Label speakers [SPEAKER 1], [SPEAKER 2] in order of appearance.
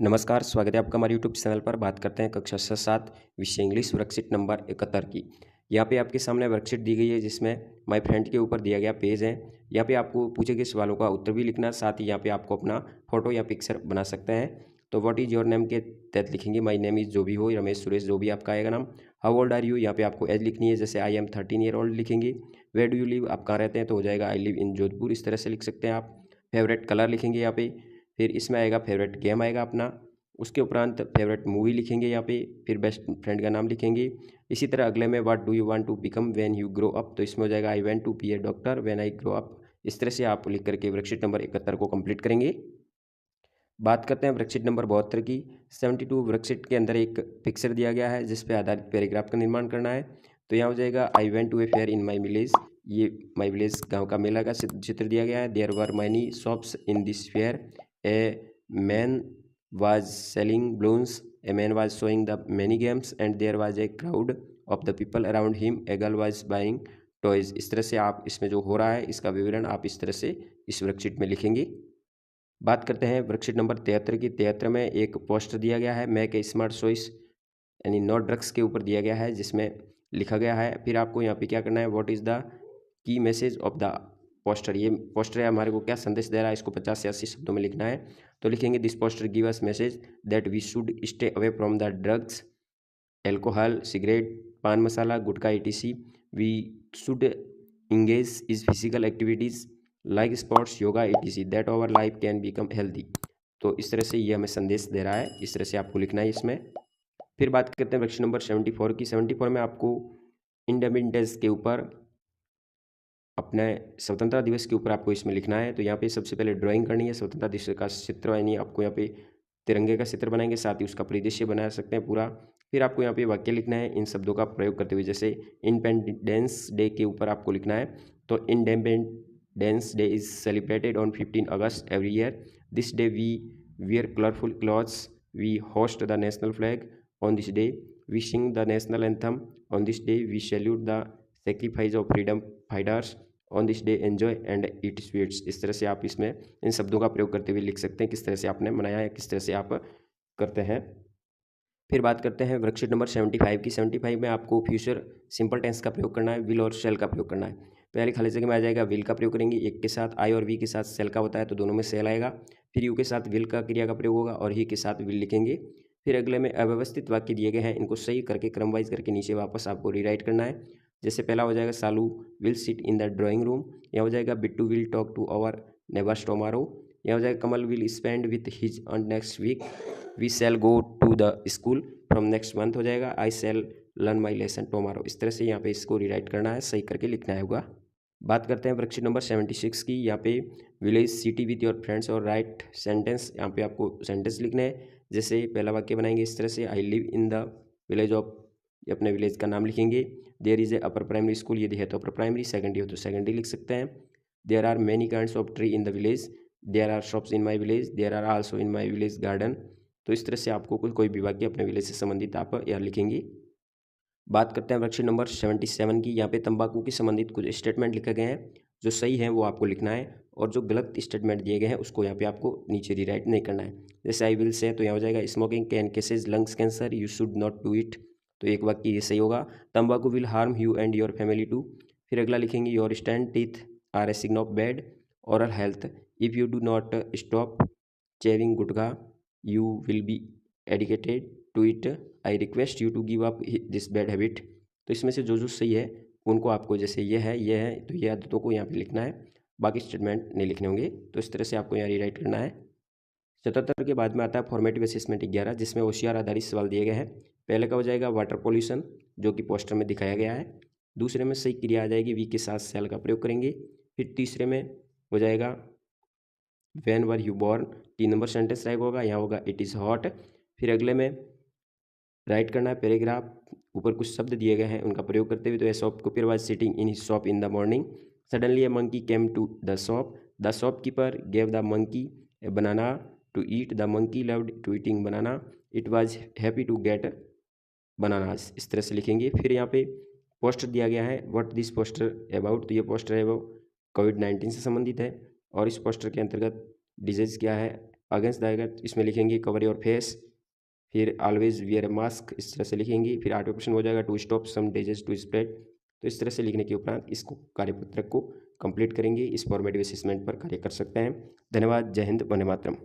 [SPEAKER 1] नमस्कार, स्वागत है आपका हमारे यूट्यूब चैनल पर। बात करते हैं कक्षा 7 विषय इंग्लिश वर्कशीट नंबर 71 की। यहाँ पे आपके सामने वर्कशीट दी गई है जिसमें माय फ्रेंड के ऊपर दिया गया पेज है। यहाँ पे आपको पूछे गए सवालों का उत्तर भी लिखना है, साथ ही यहाँ पे आपको अपना फोटो या पिक्चर बना सकते हैं। तो व्हाट इज़ योर नेम के तहत लिखेंगे माई नेम इज़ जो भी हो, रमेश, सुरेश, जो भी आपका आएगा नाम। हाउ ओल्ड आर यू, यहाँ पे आपको एज लिखनी है, जैसे आई एम 13 ईयर ओल्ड लिखेंगे। वेयर डू यू लिव, आप कहाँ रहते हैं, तो हो जाएगा आई लिव इन जोधपुर, इस तरह से लिख सकते हैं आप। फेवरेट कलर लिखेंगे यहाँ पे, फिर इसमें आएगा फेवरेट गेम आएगा अपना, उसके उपरांत फेवरेट मूवी लिखेंगे यहाँ पे, फिर बेस्ट फ्रेंड का नाम लिखेंगे। इसी तरह अगले में what do you want to become when you grow up, तो इसमें हो जाएगा I want to be a doctor when I grow up. इस तरह से आप लिख करके वर्कशीट नंबर 71 को कंप्लीट करेंगे। बात करते हैं वर्कशीट नंबर 72 की। 72 वर्कशीट के अंदर एक पिक्चर दिया गया है जिस पे आधारित पैराग्राफ का निर्माण करना है। तो यहाँ हो जाएगा I went to a fair in my village, ये माई विलेज गाँव का मेला का चित्र दिया गया है। There were many shops in this fair, a man was selling balloons, a man was showing the many games and there was a crowd of the people around him, a girl was buying toys। इस तरह से आप इसमें जो हो रहा है इसका विवरण आप इस तरह से इस वर्कशीट में लिखेंगे। बात करते हैं वर्कशीट नंबर 73 की। 73 में एक पोस्टर दिया गया है मेक ए स्मार्ट चॉइस यानी नो ड्रग्स के ऊपर दिया गया है, जिसमें लिखा गया है। फिर आपको यहाँ पे क्या करना है, what is the key message of the poster, ये पोस्टर है हमारे को क्या संदेश दे रहा है, इसको 50 से 80 शब्दों में लिखना है। तो लिखेंगे this poster give us message that we should stay away from the drugs, alcohol, cigarette, paan masala, gutkha etc। We should engage is physical activities like sports, yoga etc that our life can become healthy. तो इस तरह से ये हमें संदेश दे रहा है, इस तरह से आपको लिखना है इसमें। फिर बात करते हैं वर्कशीट नंबर 74 की। 74 में आपको इंडिपेंडेंस के ऊपर, अपने स्वतंत्रता दिवस के ऊपर आपको इसमें लिखना है। तो यहाँ पे सबसे पहले ड्राइंग करनी है स्वतंत्रता दिवस का चित्र, यानी आपको यहाँ पे तिरंगे का चित्र बनाएंगे, साथ ही उसका परिदृश्य बना सकते हैं पूरा। फिर आपको यहाँ पे वाक्य लिखना है इन शब्दों का प्रयोग करते हुए, जैसे इंडिपेंडेंस डे के ऊपर आपको लिखना है। तो independence day is celebrated on 15 August every year, this day we wear colorful clothes, we host the national flag on this day, we sing the national anthem on this day, we salute the sacrifice of freedom fighters on this day, enjoy and eat sweets। इस तरह से आप इसमें इन शब्दों का प्रयोग करते हुए लिख सकते हैं किस तरह से आपने मनाया है, किस तरह से आप करते हैं। फिर बात करते हैं वर्कशीट नंबर 75 की। 75 में आपको फ्यूचर सिंपल टेंस का प्रयोग करना है, विल और शेल का प्रयोग करना है। पहले खाली जगह में आ जाएगा विल का प्रयोग करेंगे, एक के साथ आई और वी के साथ सेल का होता है तो दोनों में सेल आएगा। फिर यू के साथ विल का क्रिया का प्रयोग होगा और ही के साथ विल लिखेंगे। फिर अगले में अव्यवस्थित वाक्य दिए गए हैं, इनको सही करके क्रम वाइज करके नीचे वापस आपको रीराइट करना है। जैसे पहला हो जाएगा Salu will sit in the drawing room, यहाँ हो जाएगा Bittu will talk to our neighbours tomorrow, यहाँ हो जाएगा Kamal will spend with his own next week, we shall go to the school from next month, हो जाएगा I shall learn my lesson tomorrow. इस तरह से यहाँ पे इसको रीराइट करना है, सही करके लिखना है होगा। बात करते हैं वर्कशीट नंबर 76 की। यहाँ पे village city with your friends और राइट सेंटेंस, यहाँ पे आपको सेंटेंस लिखने हैं। जैसे पहला वाक्य बनाएंगे इस तरह से, I live in the village of, अपने विलेज का नाम लिखेंगे। There is a upper primary school, यदि है तो अपर प्राइमरी, सेकेंडरी हो तो सेकेंडरी लिख सकते हैं। There are many kinds of tree in the village, there are shops in my village, there are also in my village garden. तो इस तरह से आपको कोई भी वाक्य अपने विलेज से संबंधित आप यहाँ लिखेंगे। बात करते हैं वर्कशीट नंबर 77 की। यहाँ पे तंबाकू के संबंधित कुछ स्टेटमेंट लिखे गए हैं, जो सही है वो आपको लिखना है और जो गलत स्टेटमेंट दिए गए हैं उसको यहाँ पे आपको नीचे रीराइट नहीं करना है। जैसे आई विल से, तो यहाँ हो जाएगा smoking can causes lungs cancer, you should not do it, तो एक वाक्य ये सही होगा। तंबाकू will harm you and your family too. फिर अगला लिखेंगे your stained teeth are a sign of bad oral health, if you do not stop chewing gutkha you will be addicted to it, I request you to give up this bad habit. तो इसमें से जो सही है उनको आपको, जैसे ये है तो ये आदतों को यहाँ पे लिखना है, बाकी स्टेटमेंट नहीं लिखने होंगे। तो इस तरह से आपको यहाँ रीराइट करना है। 77 के बाद में आता है फॉर्मेटिव असेसमेंट 11, जिसमें होशियार आधारित सवाल दिए गए हैं। पहले का हो जाएगा वाटर पॉल्यूशन, जो कि पोस्टर में दिखाया गया है। दूसरे में सही क्रिया आ जाएगी, वी के साथ सेल का प्रयोग करेंगे। फिर तीसरे में हो जाएगा when were you born, 3 number sentence right होगा, यहाँ होगा इट इज़ हॉट। फिर अगले में राइट करना है पैराग्राफ, ऊपर कुछ शब्द दिए गए हैं उनका प्रयोग करते हुए। तो a shopkeeper was sitting in his shop in the morning, suddenly a monkey came to the shopkeeper gave the monkey a banana to eat, the monkey loved to eating banana, it was happy to get bananas. इस तरह से लिखेंगे। फिर यहाँ पे poster दिया गया है, व्हाट दिस पोस्टर अबाउट, तो ये पोस्टर है वो कोविड-19 से संबंधित है और इस पोस्टर के अंतर्गत डिजीज़ क्या है, अगेंस्ट दाएगा इसमें लिखेंगी कवर योर फेस, फिर ऑलवेज वियर ए मास्क इस तरह से लिखेंगी। फिर 8वां क्वेश्चन हो जाएगा to stop some disease to spread. तो इस तरह से लिखने के उपरांत इसको कार्यपत्रक को कंप्लीट करेंगे। इस फॉर्मेटिव असेसमेंट पर कार्य कर सकते हैं। धन्यवाद। जय हिंद, वंदे मातरम।